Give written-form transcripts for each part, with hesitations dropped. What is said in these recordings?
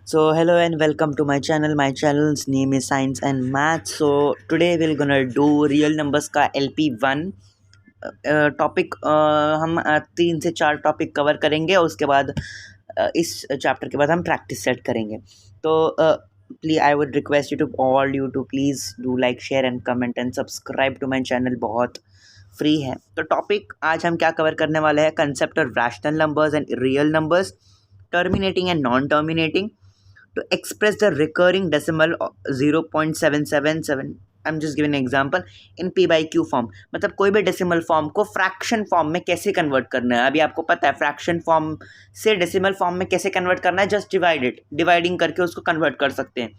So hello and welcome to my channel. My channel's name is Science and Math. So today we're gonna do real numbers का LP1 topic. हम 3 से 4 topic cover करेंगे और उसके बाद इस chapter के बाद हम प्रैक्टिस सेट करेंगे। तो please I would request you to all you to please do like share and comment and subscribe to my channel. बहुत फ्री है। तो टॉपिक आज हम क्या कवर करने वाले हैं, concept of rational numbers and real numbers, terminating and non terminating, to express the recurring decimal 0.777, I'm just giving an example, in p by q form. मतलब कोई भी डेसिमल फॉर्म को फ्रैक्शन फॉर्म में कैसे convert करना है। अभी आपको पता है फ्रैक्शन फॉर्म से डेसिमल फॉर्म में कैसे कन्वर्ट करना है, जस्ट डिवाइडिंग करके उसको कन्वर्ट कर सकते हैं।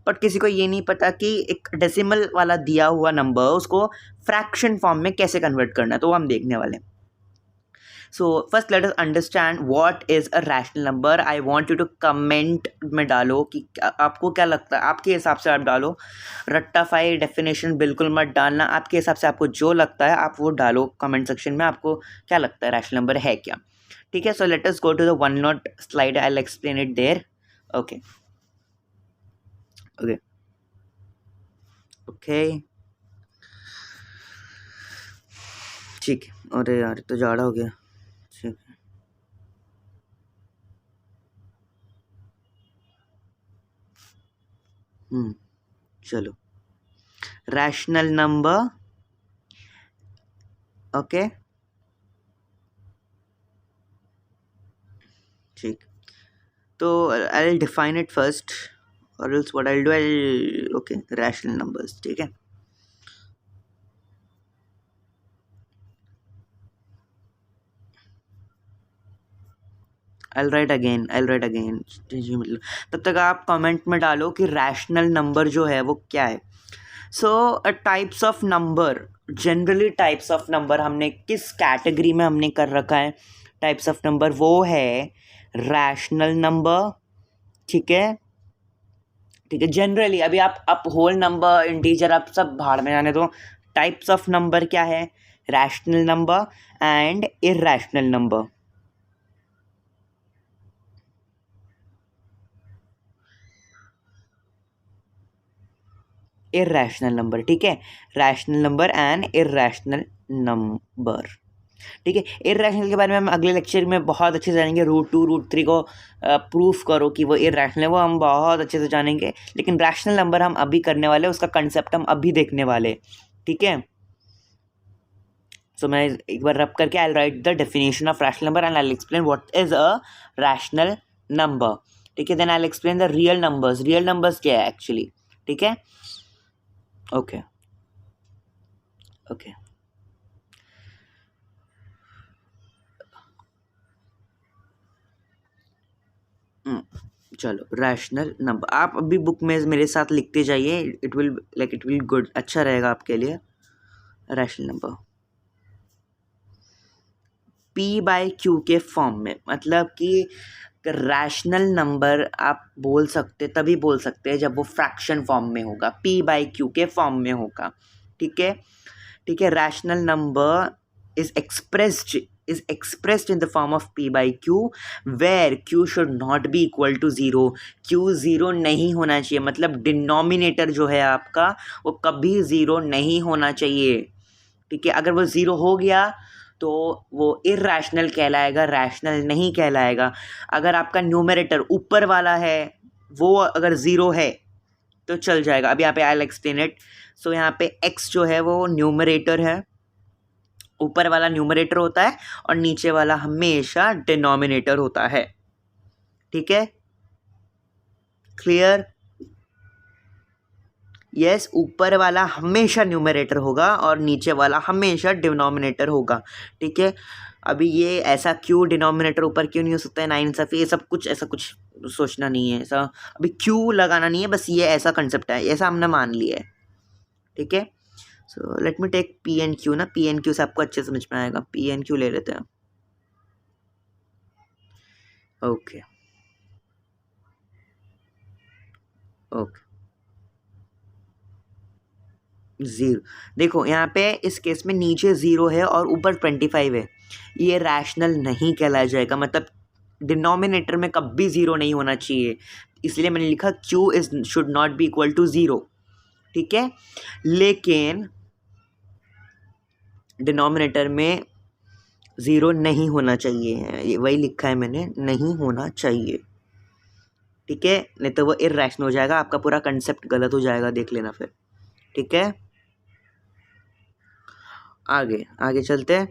बट किसी को ये नहीं पता कि एक डेसिमल वाला दिया हुआ नंबर उसको फ्रैक्शन फॉर्म में कैसे कन्वर्ट करना है, तो वो हम देखने वाले हैं। So first let us understand what is a rational number. I want you to comment में डालो कि आपको क्या लगता है, आपके हिसाब से आप डालो। रट्टाफाई डेफिनेशन बिल्कुल मत डालना, आपके हिसाब से आपको जो लगता है आप वो डालो कमेंट सेक्शन में। आपको क्या लगता है रैशनल नंबर है क्या, ठीक है। So let us go to the one note slide, I will explain it there. Okay okay okay ठीक है। अरे यार तो जाड़ा हो गया, ठीक है। चलो, रैशनल नंबर, ओके ठीक। तो I will define it first और else what I will do, I okay rational numbers, ठीक है। आई राइट अगेन तब तक आप कमेंट में डालो कि रैशनल नंबर जो है वो क्या है। सो types of number, generally types of number हमने किस कैटेगरी में हमने कर रखा है, टाइप्स ऑफ नंबर वो है रैशनल नंबर, ठीक है ठीक है। जनरली अभी आप होल नंबर, इंटीजर, आप सब भाड़ में जाने दो। टाइप्स ऑफ नंबर क्या है, rational number and irrational number. Irrational number, ठीक है, rational number and irrational number, ठीक है। इरैशनल के बारे में हम अगले लेक्चर में बहुत अच्छे से जानेंगे। √2 √3 को प्रूफ करो कि वो इरैशनल है, वो हम बहुत अच्छे से जानेंगे। लेकिन रैशनल नंबर हम अभी करने वाले, उसका कंसेप्ट हम अभी देखने वाले, ठीक है। सो मैं एक बार रब करके I write the definition of rational number and I explain what is a rational number, ठीक है। Then I explain the real numbers. Real numbers क्या है एक्चुअली, ठीक है। ओके ओके चलो, रैशनल नंबर आप अभी बुक में मेरे साथ लिखते जाइए, इट विल गुड, अच्छा रहेगा आपके लिए। Rational number P by Q के फॉर्म में, मतलब कि रैशनल नंबर आप तभी बोल सकते हैं जब वो फ्रैक्शन फॉर्म में होगा, पी बाय क्यू के फॉर्म में होगा, ठीक है ठीक है। Rational number is expressed in the form of p by q where q should not be equal to 0। q 0 नहीं होना चाहिए, मतलब डिनोमिनेटर जो है आपका वो कभी 0 नहीं होना चाहिए, ठीक है। अगर वो 0 हो गया तो वो इरैशनल कहलाएगा, रैशनल नहीं कहलाएगा। अगर आपका न्यूमरेटर ऊपर वाला है वो अगर 0 है तो चल जाएगा। अभी यहाँ पे आई विल एक्सप्लेन इट। सो यहाँ पे x जो है वो न्यूमरेटर है, ऊपर वाला न्यूमरेटर होता है और नीचे वाला हमेशा डिनोमिनेटर होता है, ठीक है, क्लियर। यस, ऊपर वाला हमेशा न्यूमरेटर होगा और नीचे वाला हमेशा डिनोमिनेटर होगा, ठीक है। अभी ये ऐसा क्यों डिनोमिनेटर ऊपर क्यों नहीं हो सकता है, नाइंसाफ़ी, ये सब कुछ ऐसा कुछ सोचना नहीं है, ऐसा अभी क्यों लगाना नहीं है, बस ये ऐसा कंसेप्ट है, ऐसा हमने मान लिया है, ठीक है। So let me take P N Q ना, पी एन क्यू से आपको अच्छे समझ में आएगा। पी एन क्यू ले लेते हैं, ओके ओके। 0, देखो यहाँ पे इस केस में नीचे 0 है और ऊपर 25 है, ये रैशनल नहीं कहलाया जाएगा, मतलब डिनोमिनेटर में कभी 0 नहीं होना चाहिए। इसलिए मैंने लिखा q is should not be equal to 0, ठीक है। लेकिन डिनोमिनेटर में 0 नहीं होना चाहिए, ये वही लिखा है मैंने, नहीं होना चाहिए, ठीक है, नहीं तो वो इर्रेशनल हो जाएगा, आपका पूरा कंसेप्ट गलत हो जाएगा, देख लेना फिर, ठीक है। आगे आगे चलते हैं।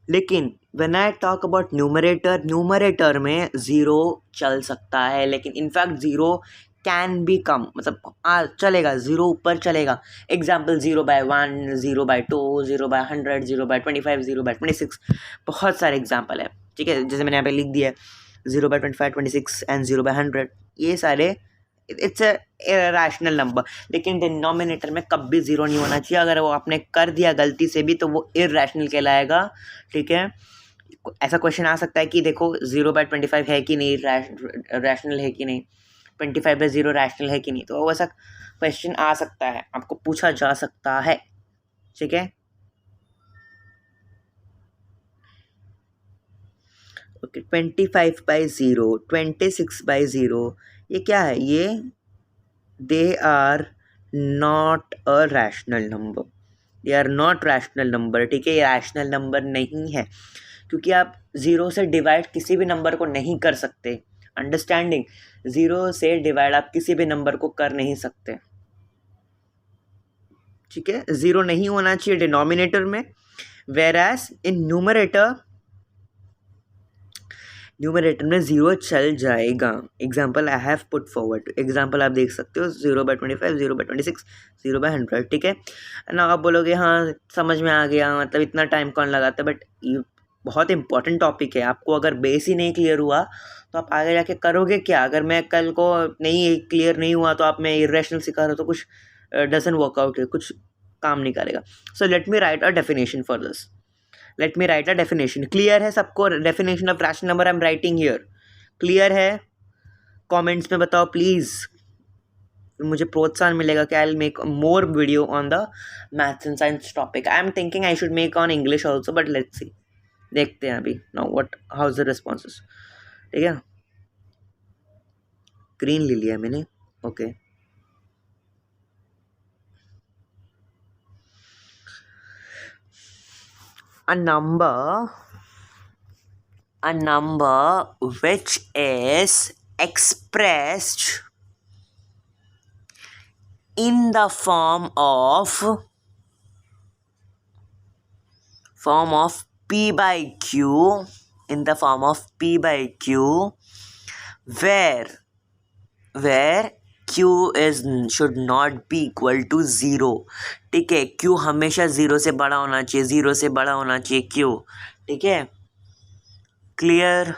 लेकिन when I talk about numerator, numerator में 0 चल सकता है, लेकिन इनफैक्ट 0 कैन बी कम, मतलब चलेगा, 0 ऊपर चलेगा। एग्जाम्पल 0/1, 0/2, 0/100, 0/25, 0/26, बहुत सारे एग्जाम्पल है, ठीक है। जैसे मैंने यहाँ पे लिख दिया है 0/25, 26 एंड 0/100, ये सारे इट्स ए रैशनल नंबर। लेकिन डिनोमिनेटर में कभी 0 नहीं होना चाहिए, अगर वो आपने कर दिया गलती से भी तो वो इर्रेशनल कहलाएगा, ठीक है। ऐसा क्वेश्चन आ सकता है कि देखो 0/25 है कि नहीं, रैशनल है कि नहीं, 25/0 रैशनल है कि नहीं, तो वैसा क्वेश्चन आ सकता है, आपको पूछा जा सकता है, ठीक है। ओके, 25/0, 26/0, ये क्या है, ये they are not a rational number, they are not rational number, ठीक है। ये रैशनल नंबर नहीं है, क्योंकि आप 0 से डिवाइड किसी भी नंबर को नहीं कर सकते, अंडरस्टैंडिंग, 0 से डिवाइड आप किसी भी नंबर को कर नहीं सकते, ठीक है। 0 नहीं होना चाहिए डिनोमिनेटर में, वेरास इन न्यूमरेटर में 0 चल जाएगा। Example I have put forward, example आप देख सकते हो 0/25, 0/26, 0/100, ठीक है ना। आप बोलोगे हाँ समझ में आ गया, मतलब इतना टाइम कौन लगाता है, बट ये बहुत इंपॉर्टेंट टॉपिक है। आपको अगर बेस ही नहीं क्लियर हुआ तो आप आगे जाके करोगे क्या। अगर मैं कल को नहीं क्लियर नहीं हुआ तो आप मैं इरेशनल सिखा रहा हूँ तो कुछ डजंट वर्कआउट, कुछ काम नहीं करेगा। सो let me right a definition for this, let me right a definition. Clear है सबको definition of rational number I am writing here, clear है? कमेंट्स में बताओ प्लीज़, मुझे प्रोत्साहन मिलेगा कि I will make more video on the maths and science topic. I am thinking I should make on English also, but let's see, देखते हैं अभी now what how is the responses, ठीक है। ग्रीन ले लिया मैंने, okay. A number which is expressed in the form of p by q, in the form of p by q, where q is should not be equal to 0, ठीक है। q हमेशा 0 से बड़ा होना चाहिए, 0 से बड़ा होना चाहिए q, ठीक है, क्लियर।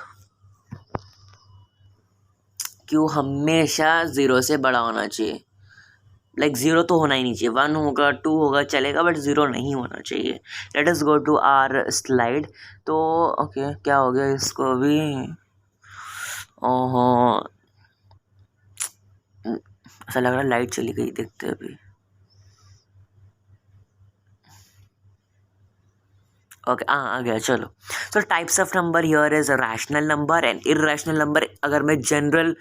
q हमेशा 0 से बड़ा होना चाहिए, लाइक 0 तो होना ही नहीं चाहिए, 1 होगा 2 होगा चलेगा, बट 0 नहीं होना चाहिए। Let us go to our slide. तो ओके क्या हो गया इसको अभी, ओहो ऐसा लग रहा है लाइट चली गई, देखते हैं अभी। ओके आ गया, चलो। सो types of number here is rational number and irrational number. अगर मैं जनरल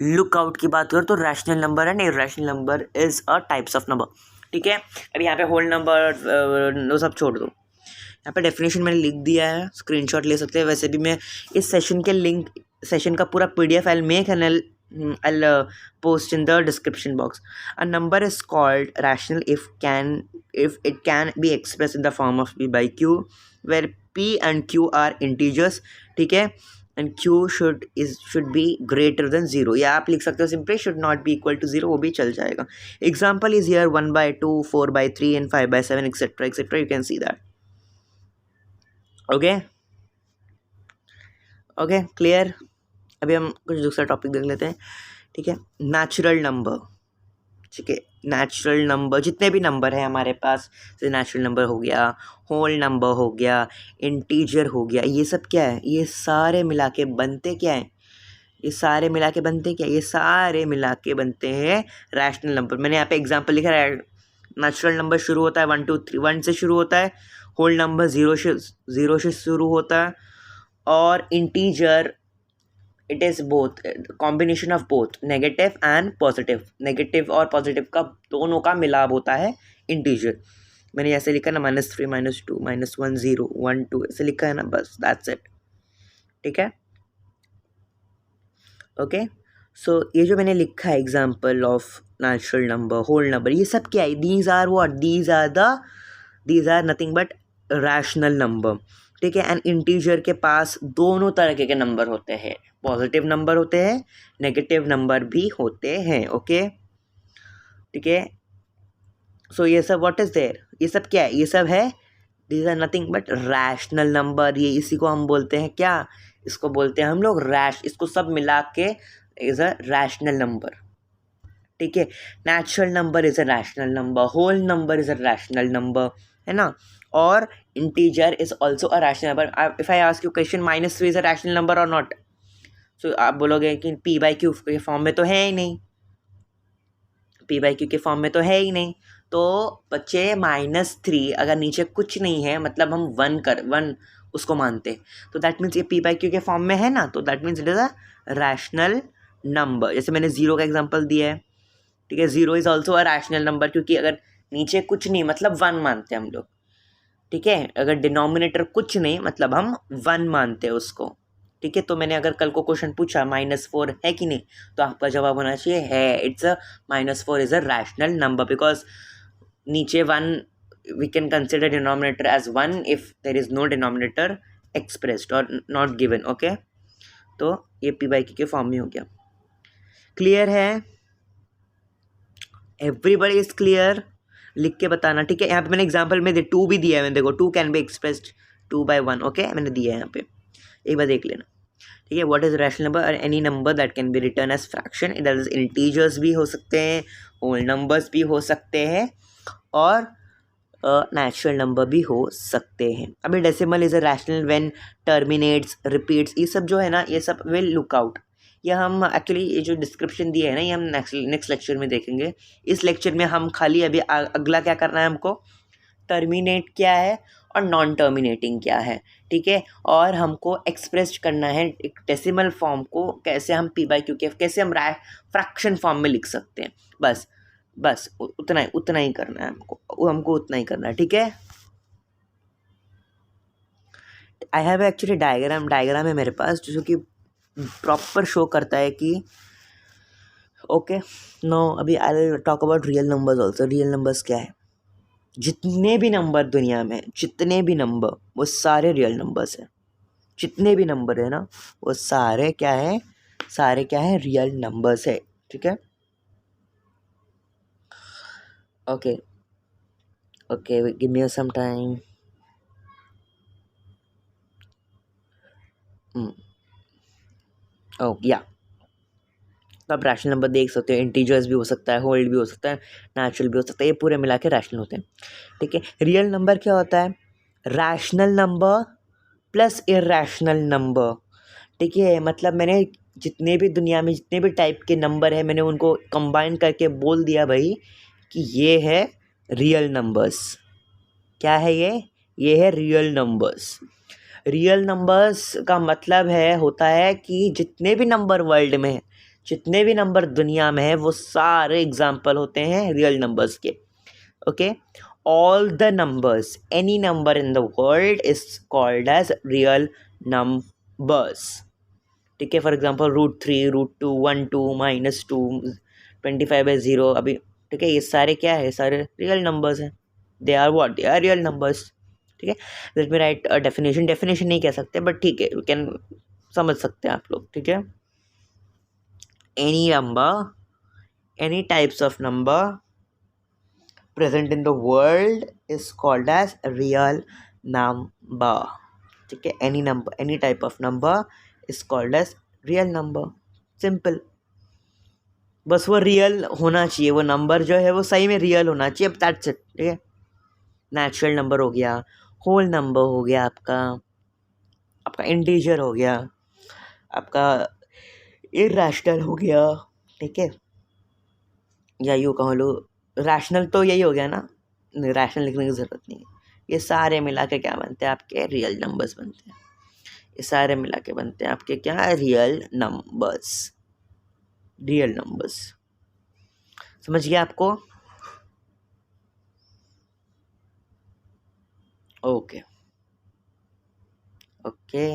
लुकआउट की बात करूँ तो rational number and irrational number is a types of number, ठीक है। अभी यहाँ पे होल नंबर वो सब छोड़ दो, यहाँ पे डेफिनेशन मैंने लिख दिया है, स्क्रीनशॉट ले सकते हैं। वैसे भी मैं इस सेशन के लिंक, सेशन का पूरा PDF I'll make and I'll post in the description box. A number is called rational if it can be expressed in the form of p by q, where p and q are integers, ठीक है, and q should be greater than 0, या आप लिख सकते हो simply should not be equal to 0, वो भी चल जाएगा। Example is here 1/2, 4/3 and 5/7 etc etc, you can see that, okay okay clear. अभी हम कुछ दूसरा टॉपिक देख लेते हैं, ठीक है। नेचुरल नंबर, ठीक है, नेचुरल नंबर जितने भी नंबर हैं हमारे पास, जैसे नेचुरल नंबर हो गया, होल नंबर हो गया, इंटीजर हो गया, ये सब क्या है, ये सारे मिला के बनते क्या है, ये सारे मिला के बनते क्या, ये सारे मिला के बनते हैं रैशनल नंबर। मैंने यहाँ पे एग्जांपल लिखा है, नेचुरल नंबर शुरू होता है 1 2 3 1 से शुरू होता है, होल नंबर 0 से शुरू होता है, और integer it is both, combination of both negative and positive, negative और पॉजिटिव का दोनों का मिलाप होता है इंटीजर। मैंने ऐसे लिखा ना -3 -2 -1 0 1 2 ऐसे लिखा है ना, बस दैट्स इट। ठीक है, ओके। सो ये जो मैंने लिखा है example of natural number, whole number, ये सब क्या है? These are what? These are nothing but rational number. ठीक है, एंड इंटीजर के पास दोनों तरह के नंबर होते हैं, पॉजिटिव नंबर होते हैं, नेगेटिव नंबर भी होते हैं। ओके, ठीक है। सो ये सब व्हाट इज देयर, ये सब क्या है? ये सब है, these are nothing but rational number. ये इसी को हम बोलते हैं क्या? इसको बोलते हैं हम लोग रैश, इसको सब मिला के इज अ रैशनल नंबर। ठीक है, natural number is a rational number, whole number is a rational number, है ना। और integer is also a rational number. If I ask you question -3 is a rational number और not, so आप बोलोगे कि p/q के फॉर्म में तो है ही नहीं, p/q के फॉर्म में तो है ही नहीं। तो बच्चे -3 अगर नीचे कुछ नहीं है, मतलब हम वन उसको मानते, तो दैट मीन्स ये p/q के फॉर्म में है ना, तो that means it is a rational number. जैसे मैंने 0 का एग्जांपल दिया है। ठीक है, 0 is also a rational number, क्योंकि अगर नीचे कुछ नहीं मतलब 1 मानते हैं हम लोग। ठीक है, अगर डिनोमिनेटर कुछ नहीं मतलब हम 1 मानते हैं उसको। ठीक है, तो मैंने अगर कल को क्वेश्चन पूछा -4 है कि नहीं, तो आपका जवाब होना चाहिए है। It's a -4 is a rational number because नीचे 1 we can consider denominator as 1 if there is no denominator expressed और नॉट गिवन। ओके, तो ये p/q के फॉर्म में हो गया। क्लियर है? Everybody is clear? लिख के बताना। ठीक है, यहाँ पे मैंने एग्जांपल में 2 भी दिया है, मैंने देखो 2 कैन बी एक्सप्रेस्ड 2/1। ओके, मैंने दिया है यहाँ पे, एक बार देख लेना। ठीक है, व्हाट इज रैशनल नंबर? और any number that can be written as fraction, that is integers भी हो सकते हैं, होल नंबर्स भी हो सकते हैं, और नेचुरल नंबर भी हो सकते हैं। अभी decimal is a rational when terminates, repeats, ये सब जो है ना, ये सब विल लुक आउट। ये हम एक्चुअली ये जो डिस्क्रिप्शन दिया है ना, ये हम नेक्स्ट लेक्चर में देखेंगे। इस लेक्चर में हम खाली अभी अगला क्या करना है हमको, टर्मिनेट क्या है और नॉन टर्मिनेटिंग क्या है। ठीक है, और हमको एक्सप्रेस करना है एक डेसिमल फॉर्म को, कैसे हम p/q के कैसे हम फ्रैक्शन फॉर्म में लिख सकते हैं। बस उतना ही करना है हमको उतना ही करना है। ठीक है, आई हैव एक्चुअली डायग्राम है मेरे पास जो कि प्रॉपर शो करता है कि ओके नो। अभी I will talk about real numbers also. Real numbers क्या है? जितने भी नंबर दुनिया में, जितने भी नंबर, वो सारे रियल नंबर्स हैं। जितने भी नंबर है ना, वो सारे क्या है? सारे क्या है? रियल नंबर्स है। ठीक है, okay okay, give me some time. Oh yeah, तो आप रैशनल नंबर देख सकते हो, इंटीजर्स भी हो सकता है, होल्ड भी हो सकता है, नेचुरल भी हो सकता है, ये पूरे मिला के रैशनल होते हैं। ठीक है, रियल नंबर क्या होता है? Rational number plus irrational number. ठीक है, मतलब मैंने जितने भी दुनिया में जितने भी टाइप के नंबर है, मैंने उनको कंबाइन करके बोल दिया भाई कि ये है रियल नंबर्स। क्या है ये है रियल नंबर्स। रियल नंबर्स का मतलब है होता है कि जितने भी नंबर वर्ल्ड में है, जितने भी नंबर दुनिया में है, वो सारे एग्जाम्पल होते हैं रियल नंबर्स के। Okay, all the numbers, any number in the world is called as real numbers. ठीक है, फॉर एग्जाम्पल √3, √2, 1 2 -2 25/0 अभी। ठीक है, ये सारे क्या है? सारे रियल नंबर्स हैं। They are what? They are real numbers. ठीक है, लेट मी राइट डेफिनेशन नहीं कह सकते, बट ठीक है, यू कैन समझ सकते हैं आप लोग। ठीक है, any number, any types of number present in the world is called as real number. ठीक है, any number, any type of number is called as real number. Simple, बस वो रियल होना चाहिए, वो नंबर जो है वो सही में रियल होना चाहिए। अब दैट्स इट। ठीक है, नेचुरल नंबर हो गया, होल नंबर हो गया, आपका इंटीजर हो गया, आपका इरैशनल हो गया। ठीक है, या यूँ कह लो रैशनल, तो यही हो गया ना, रैशनल लिखने की ज़रूरत नहीं है। ये सारे मिला के क्या बनते हैं? आपके रियल नंबर्स बनते हैं। ये सारे मिला के बनते हैं आपके क्या, रियल नंबर्स। रियल नंबर्स समझ गया आपको? Okay okay.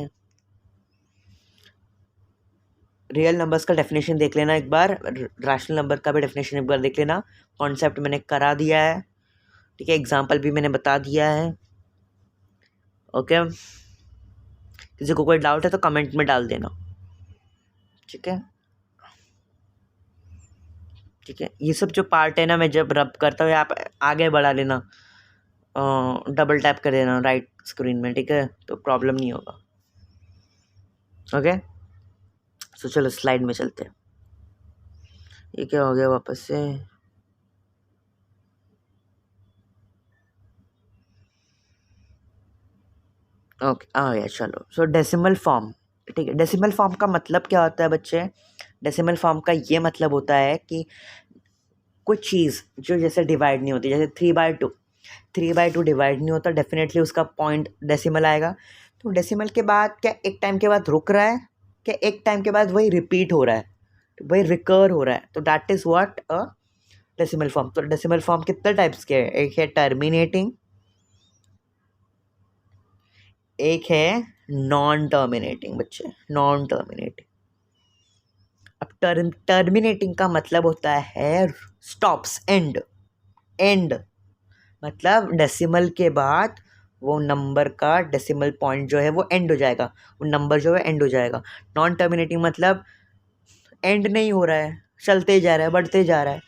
रियल नंबर्स का डेफिनेशन देख लेना एक बार, रैशनल नंबर का भी डेफिनेशन एक बार देख लेना। कॉन्सेप्ट मैंने करा दिया है, ठीक है, एग्जांपल भी मैंने बता दिया है। ओके, किसी को कोई डाउट है तो कमेंट में डाल देना, ठीक है? ठीक है, ये सब जो पार्ट है ना, मैं जब रब करता हूँ आप आगे बढ़ा लेना, डबल टैप कर देना राइट स्क्रीन में, ठीक है, तो प्रॉब्लम नहीं होगा। ओके, सो चलो स्लाइड में चलते हैं। ये क्या हो गया वापस से? ओके आ गया, चलो। सो डेसिमल फॉर्म, ठीक है। डेसिमल फॉर्म का मतलब क्या होता है बच्चे? डेसिमल फॉर्म का ये मतलब होता है कि कुछ चीज़ जो जैसे डिवाइड नहीं होती, जैसे 3/2, 3/2 डिवाइड नहीं होता, डेफिनेटली उसका पॉइंट डेसिमल आएगा। तो डेसिमल के बाद क्या एक टाइम के बाद रुक रहा है, क्या एक टाइम के बाद वही रिपीट हो रहा है, तो वही रिकर हो रहा है, तो that is what a decimal form. तो डेसिमल फॉर्म कितने टाइप्स के हैं? एक है टर्मिनेटिंग, एक है नॉन टर्मिनेटिंग बच्चे, नॉन टर्मिनेटिंग। अब टर्मिनेटिंग का मतलब होता है स्टॉप्स, एंड। एंड मतलब डेसिमल के बाद वो नंबर का डेसिमल पॉइंट जो है वो एंड हो जाएगा, वो नंबर जो है एंड हो जाएगा। नॉन टर्मिनेटिंग मतलब एंड नहीं हो रहा है, चलते जा रहा है, बढ़ते जा रहा है।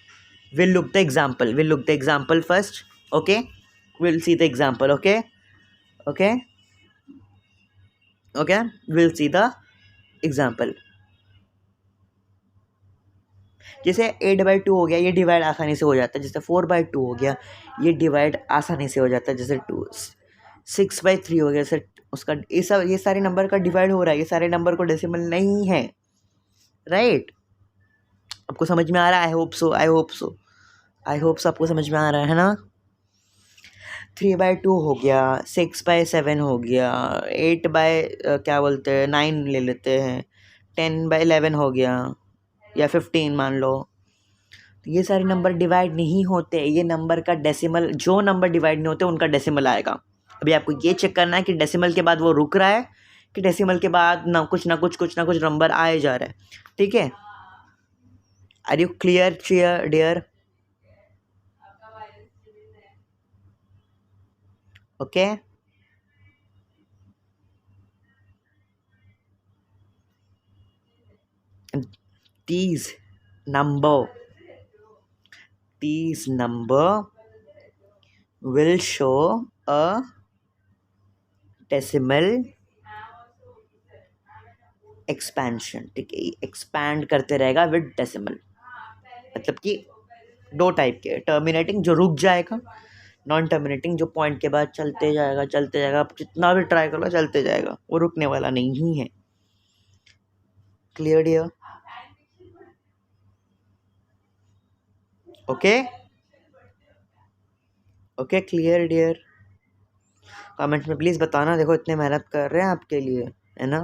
Will look the example, will look the example first, okay, will see the example, okay okay okay, will see the example. जैसे 8/2 हो गया, ये डिवाइड आसानी से हो जाता है। जैसे 4/2 हो गया, ये डिवाइड आसानी से हो जाता है। जैसे 6/3 हो गया, जैसे उसका ये सारे नंबर का डिवाइड हो रहा है, ये सारे नंबर को डेसिमल नहीं है, राइट? आपको समझ में आ रहा है? I hope so, I hope so, I hope so आपको समझ में आ रहा है ना? 3/2 हो गया, 6/7 हो गया, 8 क्या बोलते हैं 9 ले लेते हैं, 10/11 हो गया, या 15 मान लो। तो ये सारे नंबर डिवाइड नहीं होते, ये नंबर का डेसिमल, जो नंबर डिवाइड नहीं होते उनका डेसिमल आएगा। अभी आपको ये चेक करना है कि डेसिमल के बाद वो रुक रहा है, कि डेसिमल के बाद ना कुछ नंबर आए जा रहा है, ठीक है? Are you clear dear? Okay, these number these number will show a decimal expansion, ठीक है, एक्सपैंड करते रहेगा विद डेसिमल। मतलब कि दो टाइप के, टर्मिनेटिंग जो रुक जाएगा, नॉन टर्मिनेटिंग जो पॉइंट के बाद चलते जाएगा, चलते जाएगा, आप जितना भी ट्राई करो चलते जाएगा, वो रुकने वाला नहीं है। Clear dear? Okay okay, clear dear? Comment में प्लीज़ बताना, देखो इतने मेहनत कर रहे हैं आपके लिए, है ना?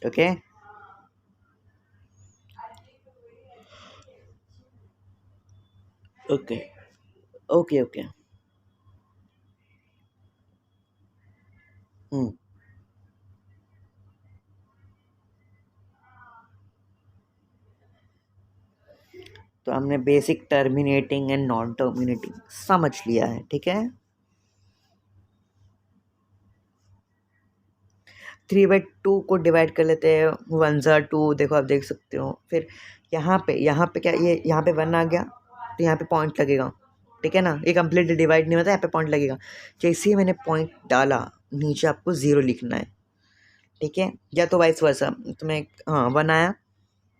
Okay okay okay okay. तो हमने basic terminating and non terminating समझ लिया है, ठीक है? 3/2 को डिवाइड कर लेते हैं, 1/2, देखो आप देख सकते हो। फिर यहाँ पे क्या, ये यहाँ पे 1 आ गया, तो यहाँ पे पॉइंट लगेगा, ठीक है ना? ये कम्प्लीटली डिवाइड नहीं होता, यहाँ पे पॉइंट लगेगा। जैसे ही मैंने पॉइंट डाला, नीचे आपको 0 लिखना है, ठीक है? या तो वाइस वर्सा, तो मैं, हाँ 1 आया,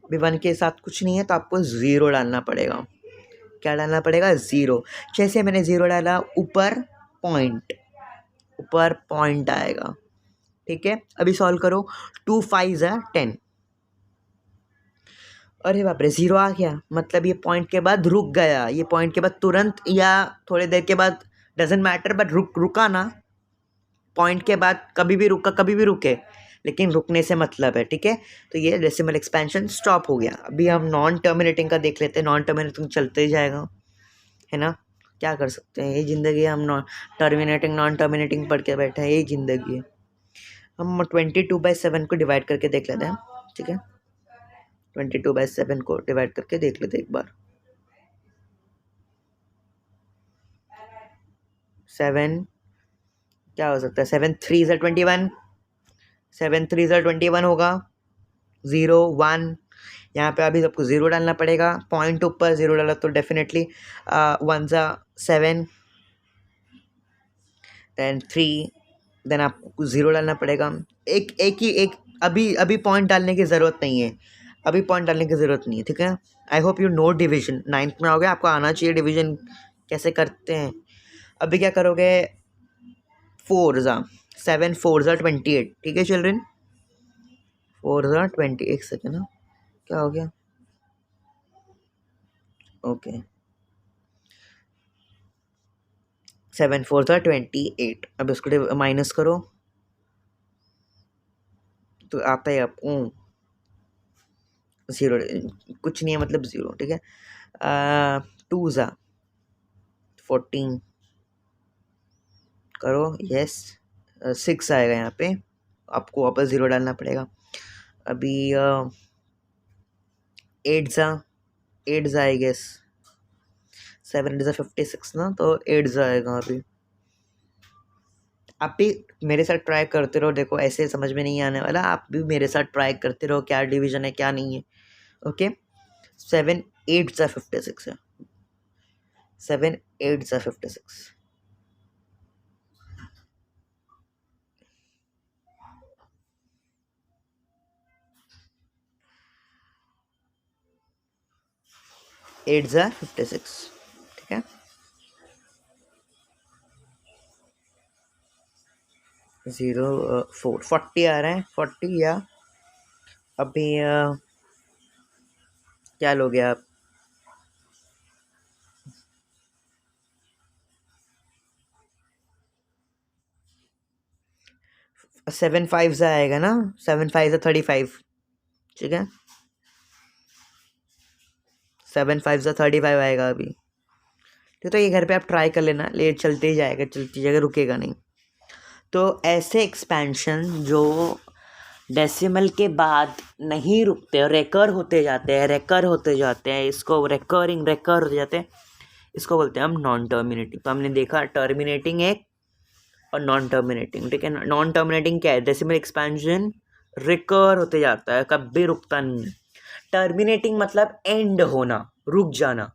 अभी 1 के साथ कुछ नहीं है, तो आपको 0 डालना पड़ेगा। क्या डालना पड़ेगा? 0। जैसे मैंने 0 डाला, ऊपर पॉइंट आएगा, ठीक है? अभी सॉल्व करो, 2 5 है 10। अरे बाप रे, 0 आ गया, मतलब ये पॉइंट के बाद रुक गया, ये पॉइंट के बाद तुरंत या थोड़ी देर के बाद डजेंट मैटर, बट रुका ना, पॉइंट के बाद कभी भी रुका, कभी भी रुके, लेकिन रुकने से मतलब है, ठीक है। तो ये डेसिमल एक्सपेंशन स्टॉप हो गया। अभी हम नॉन टर्मिनेटिंग का देख लेते हैं। नॉन टर्मिनेटिंग चलते ही जाएगा, है ना, क्या कर सकते हैं, ये ज़िंदगी है। हम नॉन टर्मिनेटिंग पढ़ के बैठे हैं, यही ज़िंदगी है। हम 22/7 को डिवाइड करके देख लेते हैं, ठीक है। 22/7 को डिवाइड करके देख लेते हैं एक बार। 7 क्या हो सकता है, 7 3 ज़ा 21, 7 3 ज़ा 21 होगा। 0 1, यहाँ पे अभी सबको 0 डालना पड़ेगा। पॉइंट ऊपर 0 डाला तो डेफिनेटली 1 ज़ा 7, देन 3, देन आपको 0 डालना पड़ेगा। एक अभी अभी पॉइंट डालने की ज़रूरत नहीं है, अभी पॉइंट डालने की ज़रूरत नहीं है, ठीक है। I hope you know division, 9th में आओगे आपको आना चाहिए डिवीजन कैसे करते हैं। अभी क्या करोगे, 7 4 ज़ा 28, ठीक है चिल्ड्रन। 4 ज़ा 20, एक सेकेंड ना, क्या हो गया, ओके। 7 4 ज़ा 28। अब इसको माइनस करो तो आता है आप 0, कुछ नहीं है मतलब 0, ठीक है। 2 ज़ा 14 करो, यस। 6 आएगा यहाँ पे, आपको वापस 0 डालना पड़ेगा। अभी 8 ज़ा आई गेस, 7 8 ज़ा 56 ना, तो 8 ज़ा आएगा। अभी आप भी मेरे साथ ट्राई करते रहो, देखो ऐसे समझ में नहीं आने वाला, आप भी मेरे साथ ट्राई करते रहो क्या डिवीजन है क्या नहीं है, ओके। 7 8 ज़ा 56 है, 7 8 ज़ा 56। 8 ज़ा 56, ठीक है। 0 4 40 आ रहे हैं, 40 या अभी क्या लोगे आप, 7 5 ज़ा आएगा ना, 7 5 ज़ा 35, ठीक है। 7 5 ज़ा 35 आएगा अभी, तो ये घर पे आप ट्राई कर लेना, लेट चलते ही जाएगा, चलती जगह रुकेगा नहीं। तो ऐसे एक्सपेंशन जो डेसिमल के बाद नहीं रुकते और रेकर होते जाते हैं, रेकर होते जाते हैं, इसको रेकर हो जाते हैं, इसको बोलते हैं हम नॉन टर्मिनेटिंग। तो हमने देखा टर्मिनेटिंग एक और नॉन टर्मिनेटिंग, ठीक है। नॉन टर्मिनेटिंग क्या है, डेसिमल एक्सपेंशन रिकर होते जाता है, कभी रुकता नहीं है। टर्मिनेटिंग मतलब एंड होना, रुक जाना,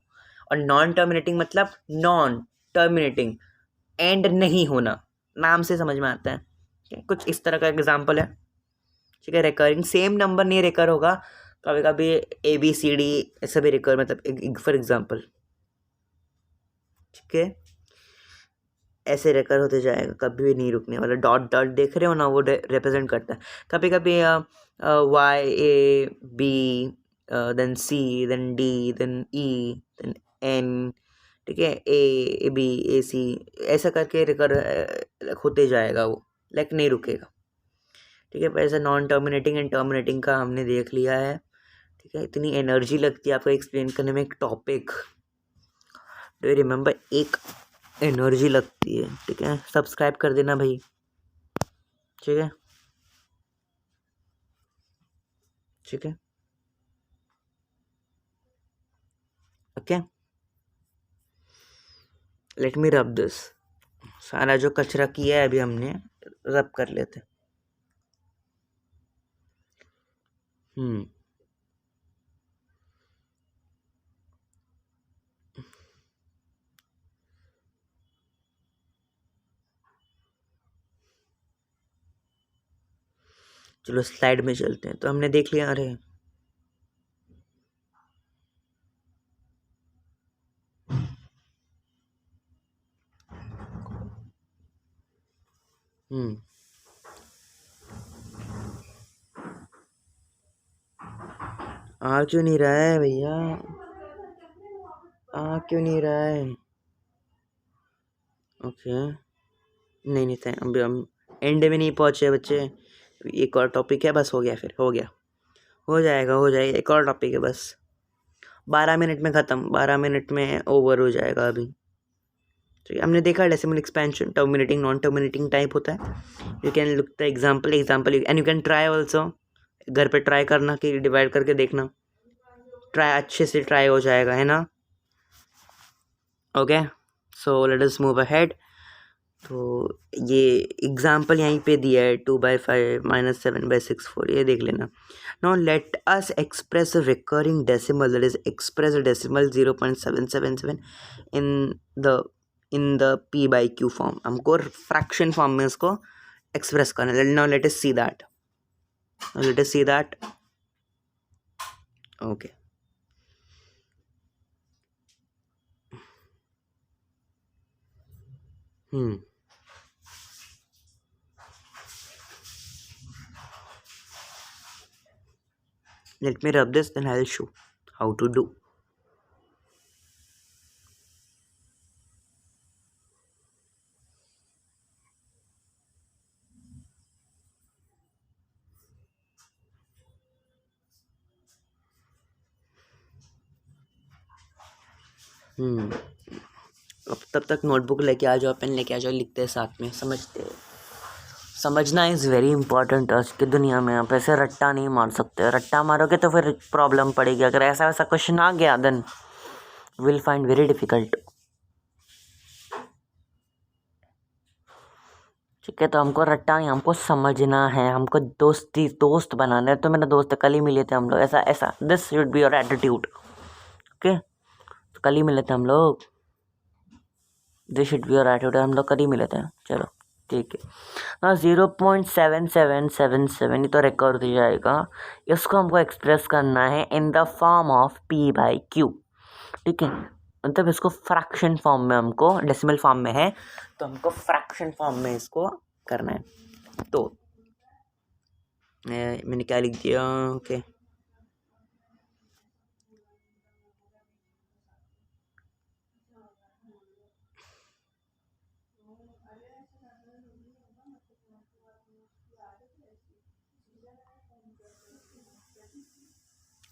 और नॉन टर्मिनेटिंग मतलब नॉन टर्मिनेटिंग, एंड नहीं होना, नाम से समझ में आता है, ठीक है? कुछ इस तरह का एग्जाम्पल है, ठीक है। रिकरिंग सेम नंबर नहीं रिकर होगा, कभी कभी ABCD ऐसा भी रिकर, मतलब फॉर एग्जाम्पल, ठीक है। ऐसे रेकर होते जाएगा, कभी भी नहीं रुकने वाला। डॉट डॉट देख रहे हो ना, वो रिप्रेजेंट करता है। कभी कभी YAB, then C, then D, then E, then N, ठीक है, AB AC, ऐसा करके रेकर होते जाएगा वो, लाइक नहीं रुकेगा, ठीक है। पर ऐसा नॉन टर्मिनेटिंग एंड टर्मिनेटिंग का हमने देख लिया है, ठीक है। इतनी एनर्जी लगती है आपको एक्सप्लेन करने में एक टॉपिक, डू यू रिमेंबर, एक एनर्जी लगती है, ठीक है। सब्सक्राइब कर देना भाई, ठीक है, ठीक है, okay. Let me rub this, सारा जो कचरा किया है अभी हमने रब कर लेते। चलो स्लाइड में चलते हैं। तो हमने देख लिया, अरे आ क्यों नहीं रहा है भैया, आ क्यों नहीं रहा है, ओके, नहीं नहीं थे, अभी हम एंड में नहीं पहुँचे बच्चे, एक और टॉपिक है बस, हो गया, फिर हो गया, हो जाएगा, एक और टॉपिक है बस, 12 मिनट में ख़त्म, 12 मिनट में ओवर हो जाएगा अभी। तो हमने देखा decimal expansion, terminating non terminating type होता है। You can look the example and you can try also, घर पे ट्राई करना कि डिवाइड करके देखना, ट्राई अच्छे से ट्राई हो जाएगा, है ना। ओके, सो लेट अस मूव अहेड। तो ये एग्जाम्पल यहीं पे दिया है, 2/5 - 7/64, ये देख लेना। Now let us express recurring decimal, that is express decimal 0.777 in the p/q form. हमको फ्रैक्शन फॉर्म में इसको एक्सप्रेस करना है। Now let us see that, okay. Let me rub this, then I'll show how to do. अब तब तक notebook लेके आ जाओ, पेन लेके आ जाओ, लिखते हैं साथ में, समझते हैं। समझना इज़ वेरी इंपॉर्टेंट आज की दुनिया में। आप ऐसे रट्टा नहीं मार सकते, रट्टा मारोगे तो फिर प्रॉब्लम पड़ेगी। अगर ऐसा वैसा क्वेश्चन आ गया then will find very difficult. ठीक है, तो हमको रट्टा नहीं, हमको समझना है, हमको दोस्त बनाना है। तो मेरा दोस्त कल ही मिले थे हम लोग, ऐसा this should be your attitude. Okay, तो कल ही मिले थे हम लोग, this should be your attitude, हम लोग कल ही मिले थे। चलो ठीक है ना, 0.7777 ये तो रिकॉर्ड हो जाएगा। इसको हमको एक्सप्रेस करना है in the form of p/q। ठीक है, मतलब इसको फ्रैक्शन फॉर्म में, हमको डेसिमल फॉर्म में है तो हमको फ्रैक्शन फॉर्म में इसको करना है। तो मैंने क्या लिख दिया, ओके।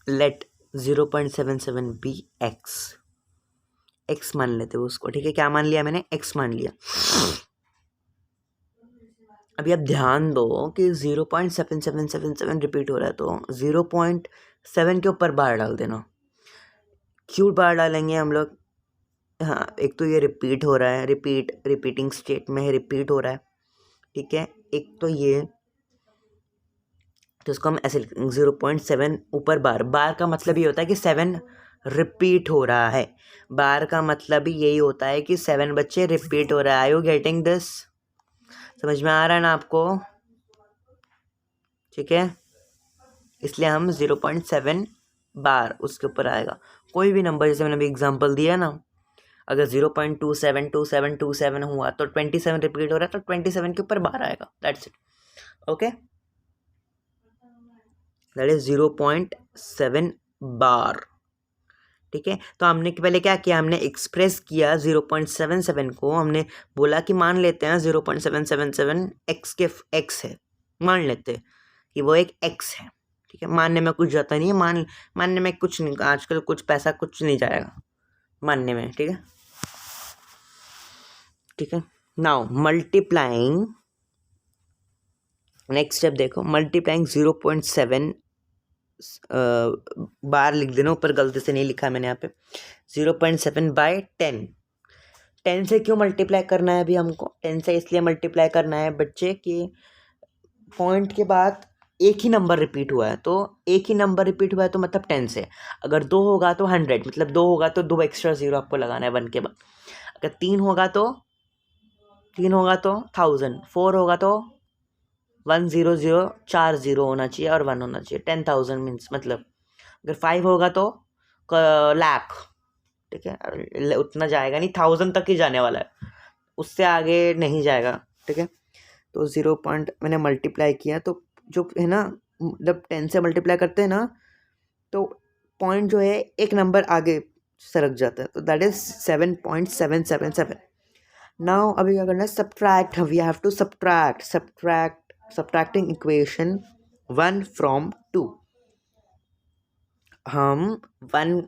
लेट 0.77 बी एक्स मान लेते हैं उसको। ठीक है, क्या मान लिया मैंने, एक्स मान लिया। अभी आप ध्यान दो कि 0.7777 रिपीट हो रहा है, तो 0.7 के ऊपर बार डाल देना। क्यों बार डालेंगे हम लोग, हाँ, एक तो ये रिपीट हो रहा है, रिपीटिंग स्टेट में है, रिपीट हो रहा है। ठीक है, एक तो ये, तो इसको हम ऐसे 0.7 ऊपर बार का मतलब ये होता है कि 7 रिपीट हो रहा है। बार का मतलब ही यही होता है कि 7 बच्चे रिपीट हो रहा है। Are you getting this? समझ में आ रहा है ना आपको? ठीक है, इसलिए हम 0.7 बार उसके ऊपर आएगा। कोई भी नंबर, जैसे मैंने अभी एग्जांपल दिया ना, अगर 0.272727 हुआ तो 27 रिपीट हो रहा है, तो 27 के ऊपर बार आएगा। That's it. Okay, that is 0.7 बार। ठीक है, तो हमने पहले क्या किया, हमने एक्सप्रेस किया 0.77 को, हमने बोला कि मान लेते हैं 0.777 एक्स है, मान लेते हैं कि वो एक एक्स है। ठीक है, मानने में कुछ जाता नहीं है, मानने में कुछ नहीं, आजकल कुछ पैसा कुछ नहीं जाएगा मानने में। ठीक है, ठीक है। नाउ मल्टीप्लाइंग, नेक्स्ट स्टेप देखो, मल्टीप्लाइंग 0.7 बार लिख देना ऊपर, गलती से नहीं लिखा मैंने यहाँ पे, 0.7/10। 10 से क्यों मल्टीप्लाई करना है अभी हमको, 10 से इसलिए मल्टीप्लाई करना है बच्चे कि पॉइंट के बाद एक ही नंबर रिपीट हुआ है, तो एक ही नंबर रिपीट हुआ है तो मतलब 10 से। अगर 2 होगा तो 100, मतलब 2 होगा तो 2 एक्स्ट्रा जीरो आपको लगाना है 1 के बाद। अगर 3 होगा तो 1000, 4 होगा तो 100, 4 जीरो होना चाहिए और 1 होना चाहिए। 10,000 मीन्स मतलब, अगर 5 होगा तो लाख। ठीक है, उतना जाएगा नहीं, 1000 तक ही जाने वाला है, उससे आगे नहीं जाएगा। ठीक है, तो 0 पॉइंट मैंने मल्टीप्लाई किया, तो जो है ना, जब 10 से मल्टीप्लाई करते हैं ना, तो पॉइंट जो है एक नंबर आगे सरक जाता है, तो दैट इज 7.777। नाउ अभी क्या करना है, subtract, we have to subtracting equation 1 from 2। हम 1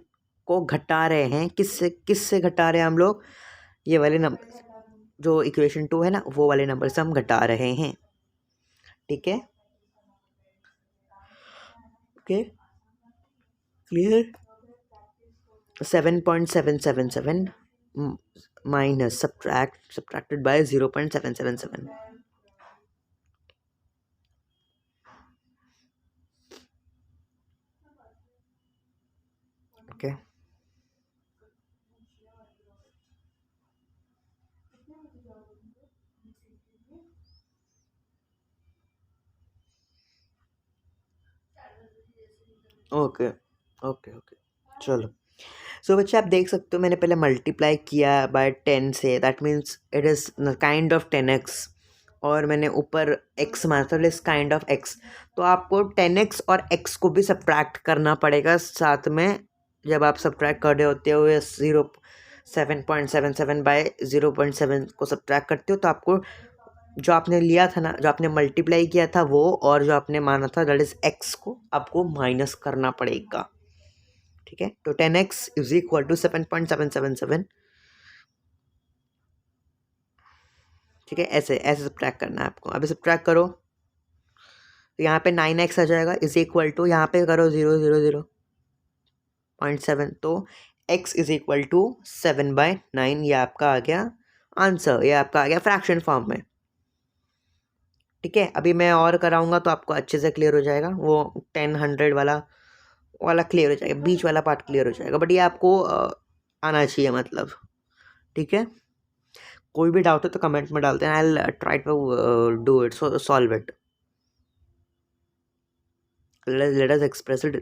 को घटा रहे हैं, किससे घटा रहे हैं हम लोग, ये वाले नंबर जो इक्वेशन 2 है ना, वो वाले नंबर से हम घटा रहे हैं। ठीक है, okay, clear. 7.777 minus subtracted by 0.777. Okay, okay okay okay, चलो। सो बच्चे आप देख सकते हो, मैंने पहले मल्टीप्लाई किया बाय 10 से, that means it is kind of 10x, और मैंने ऊपर x माना था, इस काइंड ऑफ x। तो आपको 10x और x को भी सब्ट्रैक्ट करना पड़ेगा साथ में। जब आप सब्ट्रैक्ट कर रहे होते हो 7.77 बाय 0.7 को सब्ट्रैक्ट करते हो, तो आपको जो आपने लिया था ना, जो आपने मल्टीप्लाई किया था वो, और जो आपने माना था दैट इज x को आपको माइनस करना पड़ेगा। ठीक है, तो 10x इज इक्वल टू 7.777। ठीक है, ऐसे ऐसे सब्ट्रैक्ट करना है आपको। अभी सब्ट्रैक्ट करो तो यहाँ पे 9x आ जाएगा, इज इक्वल टू, यहाँ पे करो 0.7, तो x इज इक्वल टू 7/9। ये आपका आ गया आंसर, ये आपका आ गया फ्रैक्शन फॉर्म में। ठीक है, अभी मैं और कराऊंगा तो आपको अच्छे से क्लियर हो जाएगा, वो 10 100 वाला क्लियर हो जाएगा, बीच वाला पार्ट क्लियर हो जाएगा, बट ये आपको आना चाहिए मतलब। ठीक है, कोई भी डाउट हो तो कमेंट में डालते हैं, I will try to do it, solve it. Let us express it.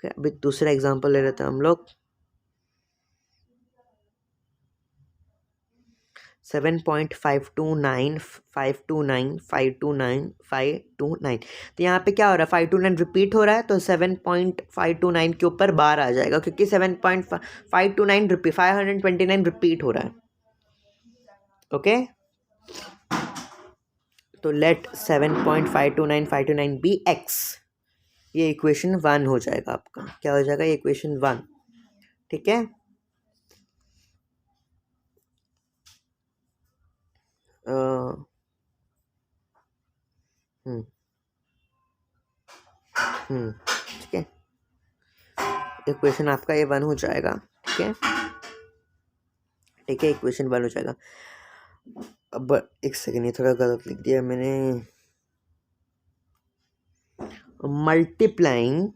अभी दूसरा एग्जांपल ले लेते हैं हम लोग। 7.529 तो यहाँ पे क्या हो रहा है, 529 रिपीट हो रहा है, तो 7.529 के ऊपर बार आ जाएगा, क्योंकि 7.529 रिपीट 529 रिपीट हो रहा है। ओके, तो लेट 7.529 बी x, ये इक्वेशन 1 हो जाएगा आपका। क्या हो जाएगा, ये इक्वेशन 1। ठीक है, ठीक है, इक्वेशन आपका ये 1 हो जाएगा। ठीक है, ठीक है, इक्वेशन 1 हो जाएगा। अब एक सेकेंड, ये थोड़ा गलत लिख दिया मैंने। Multiplying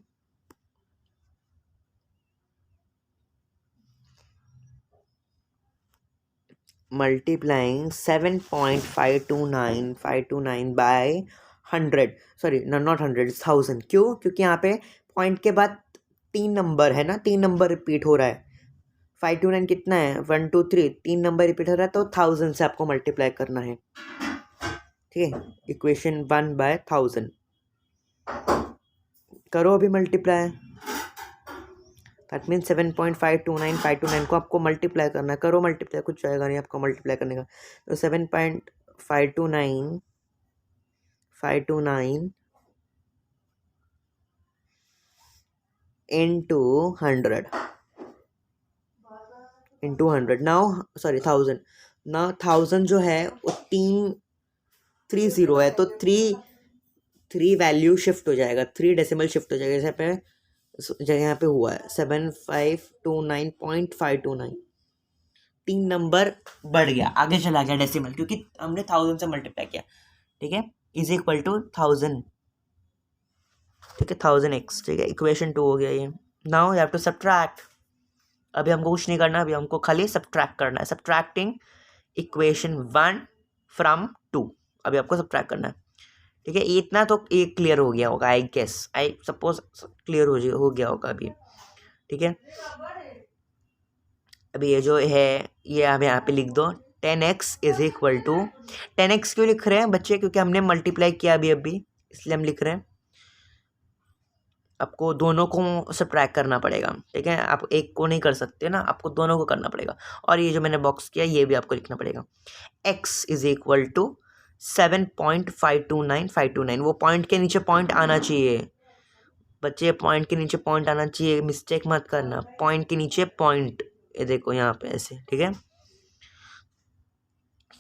multiplying 7.529 by 100, sorry not 100, 1000। क्यों, क्योंकि यहाँ पे पॉइंट के बाद 3 नंबर है ना, 3 नंबर रिपीट हो रहा है। 529 कितना है, 1 2 3, 3 नंबर रिपीट हो रहा है, तो 1000 से आपको मल्टीप्लाई करना है। ठीक है, इक्वेशन 1/1000 करो अभी मल्टीप्लाई। दैट मीन 7.529 को आपको मल्टीप्लाई करना है, करो मल्टीप्लाई, कुछ जाएगा नहीं आपको मल्टीप्लाई करने का। तो 7.529 इंटू 100 नाउ, सॉरी 1000। ना 1000 जो है वो 330 है, तो 3 वैल्यू शिफ्ट हो जाएगा, 3 डेसिमल शिफ्ट हो जाएगा। जैसे पे जगह यहाँ पे हुआ है 7529.529, 3 नंबर बढ़ गया, आगे चला गया डेसिमल, क्योंकि हमने 1000 से मल्टीप्लाई किया। ठीक है, इज इक्वल टू 1000। ठीक है, 1000x। ठीक है, इक्वेशन 2 हो गया ये। Now you have to subtract. अभी हमको कुछ नहीं करना, अभी हमको खाली सब्ट्रैक्ट करना है। सब्ट्रैक्टिंग इक्वेशन 1 फ्रॉम 2, अभी आपको सब्ट्रैक्ट करना है। ठीक है, इतना तो एक क्लियर हो गया होगा, I guess, I suppose clear हो गया होगा अभी। ठीक है, अभी ये जो है ये आप यहाँ पे लिख दो, 10x is equal to, 10x क्यों लिख रहे हैं बच्चे, क्योंकि हमने मल्टीप्लाई किया अभी, इसलिए हम लिख रहे हैं। आपको दोनों को सब्ट्रैक्ट करना पड़ेगा, ठीक है। आप एक को नहीं कर सकते ना, आपको दोनों को करना पड़ेगा। और ये जो मैंने बॉक्स किया ये भी आपको लिखना पड़ेगा। x इज इक्वल टू 7.529 वो पॉइंट के नीचे पॉइंट आना चाहिए बच्चे, पॉइंट के नीचे पॉइंट आना चाहिए, मिस्टेक मत करना। पॉइंट के नीचे पॉइंट, ये देखो यहाँ पे ऐसे, ठीक है।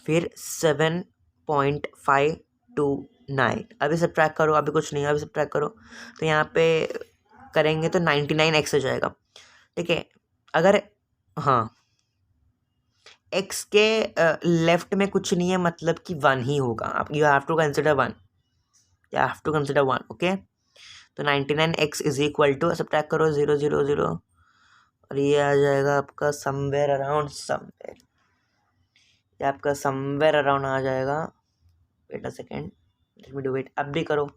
फिर 7.529 अभी सब्ट्रैक्ट करो, अभी कुछ नहीं, अभी सब्ट्रैक्ट करो तो यहाँ पे करेंगे तो 99x हो जाएगा, ठीक है। अगर हाँ x के लेफ्ट में कुछ नहीं है मतलब कि 1 ही होगा। आप you have to consider 1, you have to consider 1, okay. तो 99x is equal to, subtract करो 0 0 0 और ये आ जाएगा आपका समवेयर अराउंड समवेयर, ये आपका समवेयर अराउंड आ जाएगा। Wait a second, let me do it. अब भी करो,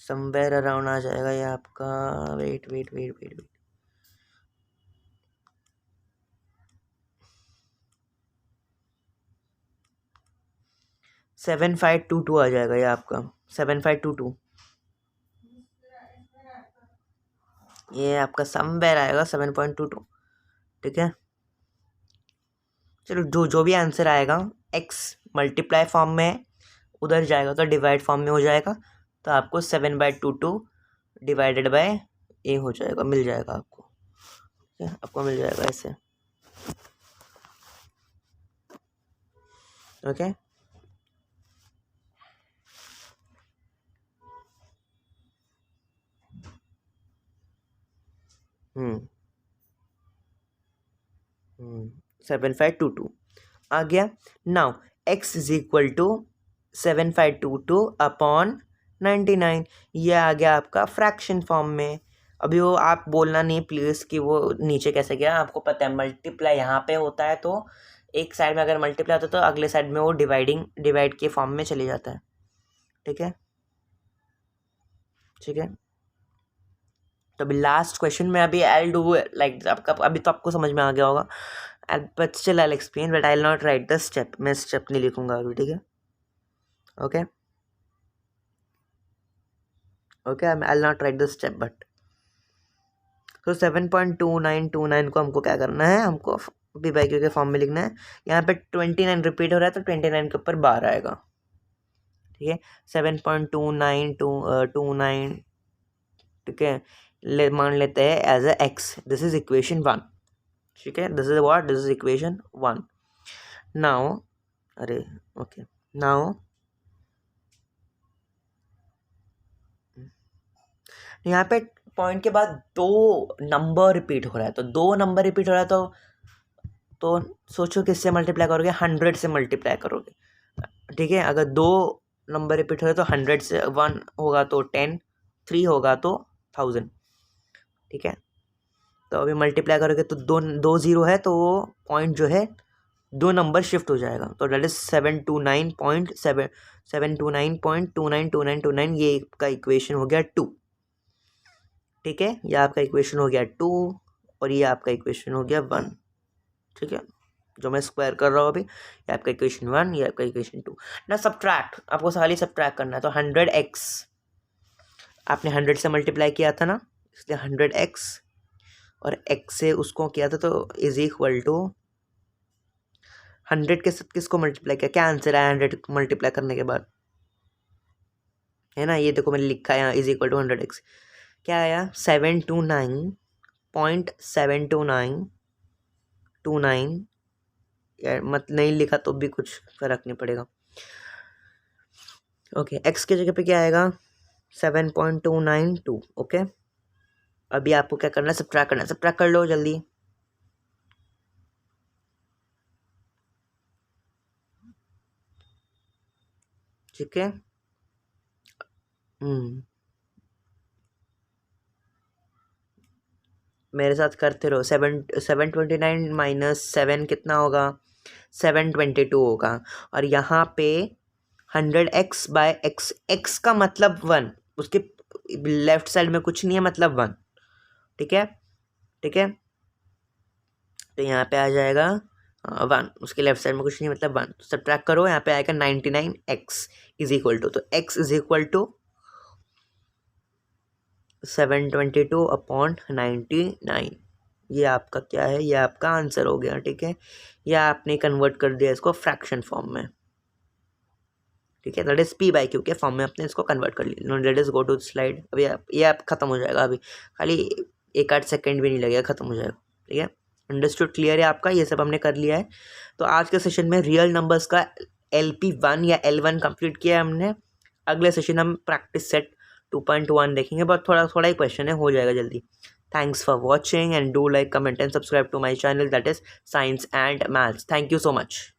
समवेयर अराउंड आ जाएगा ये आपका। Wait wait wait wait wait 7522 आ जाएगा ये आपका 7522। ये आपका समवेयर आएगा 7.22, ठीक है। चलो जो जो भी आंसर आएगा x मल्टीप्लाई फॉर्म में उधर जाएगा तो डिवाइड फॉर्म में हो जाएगा, तो आपको 7/22 डिवाइडेड बाय ए हो जाएगा, मिल जाएगा आपको, ठीक है। आपको मिल जाएगा ऐसे, ओके। हम्म 7522 आ गया। Now x is equal to 7522 upon 99, ये आ गया आपका फ्रैक्शन फॉर्म में। अभी वो आप बोलना नहीं प्लीज़ कि वो नीचे कैसे गया, आपको पता है मल्टीप्लाई यहाँ पे होता है तो एक साइड में अगर मल्टीप्लाई होता है तो अगले साइड में वो डिवाइड के फॉर्म में चले जाता है, ठीक है, ठीक है। तो अभी लास्ट क्वेश्चन में अभी आई डू लाइक आपका, अभी तो आपको समझ में आ गया होगा, but still I explain, but I not right the step, मैं स्टेप नहीं लिखूंगा अभी, ठीक है, okay okay. I not right the step but. तो 7.2929 को हमको क्या करना है, हमको पी बाई क्यू के फॉर्म में लिखना है। यहाँ पे 29 रिपीट हो रहा है तो 29 के ऊपर बार आएगा, ठीक है। 7.2929, ठीक है, मान लेते हैं as a x, this is equation 1, ठीक है। This is what, this is equation 1। Now अरे ओके, नाउ यहाँ पे पॉइंट के बाद 2 नंबर रिपीट हो रहा है, तो 2 नंबर रिपीट हो रहा है तो सोचो किससे मल्टीप्लाई करोगे, 100 से मल्टीप्लाई करोगे, ठीक है। अगर 2 नंबर रिपीट हो रहे तो 100 से, 1 होगा तो 10, 3 होगा तो 1000, ठीक है। तो अभी मल्टीप्लाई करोगे तो दो जीरो है तो वो पॉइंट जो है 2 नंबर शिफ्ट हो जाएगा, तो डेट इज 729.29292929, ये आपका इक्वेशन हो गया 2, ठीक है। ये आपका इक्वेशन हो गया 2 और ये आपका इक्वेशन हो गया 1, ठीक है। जो मैं स्क्वायर कर रहा हूँ अभी, ये आपका इक्वेशन 1, ये आपका इक्वेशन 2। ना सब्ट्रैक्ट, आपको खाली सब्ट्रैक्ट करना है, तो 100x आपने 100 से मल्टीप्लाई किया था ना, इसलिए 100x और x से उसको किया था तो इज इक्वल टू 100 के साथ किसको मल्टीप्लाई किया, क्या आंसर आया 100 को मल्टीप्लाई करने के बाद, है ना। ये देखो मैंने लिखा है यहाँ इज इक्वल टू 100x, क्या आया 729.72929, यार मत नहीं लिखा तो भी कुछ फर्क नहीं पड़ेगा, ओके। x के जगह पे क्या आएगा 7.292, ओके। अभी आपको क्या करना है, सब्ट्रैक्ट करना है, सब्ट्रैक्ट कर लो जल्दी, ठीक है। मेरे साथ करते रहो। 729 माइनस 7 कितना होगा, 722 होगा। और यहाँ पे 100x बाय एक्स, एक्स का मतलब 1, उसके लेफ्ट साइड में कुछ नहीं है मतलब 1, ठीक है, ठीक है। तो यहाँ पे आ जाएगा 1, उसके लेफ्ट साइड में कुछ नहीं मतलब 1, तो सब्ट्रैक्ट करो, यहाँ पे आएगा 99 x इज इक्वल टू, तो x इज इक्वल टू 722/99। ये आपका क्या है, ये आपका आंसर हो गया, ठीक है। या आपने कन्वर्ट कर दिया इसको फ्रैक्शन फॉर्म में, ठीक है, that is p by q के फॉर्म में अपने इसको कन्वर्ट कर लिया। Let us go to slide. अभी ये आप खत्म हो जाएगा, अभी खाली 1-8 सेकेंड भी नहीं लगेगा, खत्म हो जाएगा, ठीक है। अंडरस्टूड, क्लियर है आपका, ये सब हमने कर लिया है। तो आज के सेशन में रियल नंबर्स का LP1 या L1 कंप्लीट किया है हमने। अगले सेशन हम प्रैक्टिस सेट 2.1 देखेंगे, बट थोड़ा ही क्वेश्चन है, हो जाएगा जल्दी। Thanks for watching and do like, comment and subscribe to my channel, that is science and maths. Thank you so much.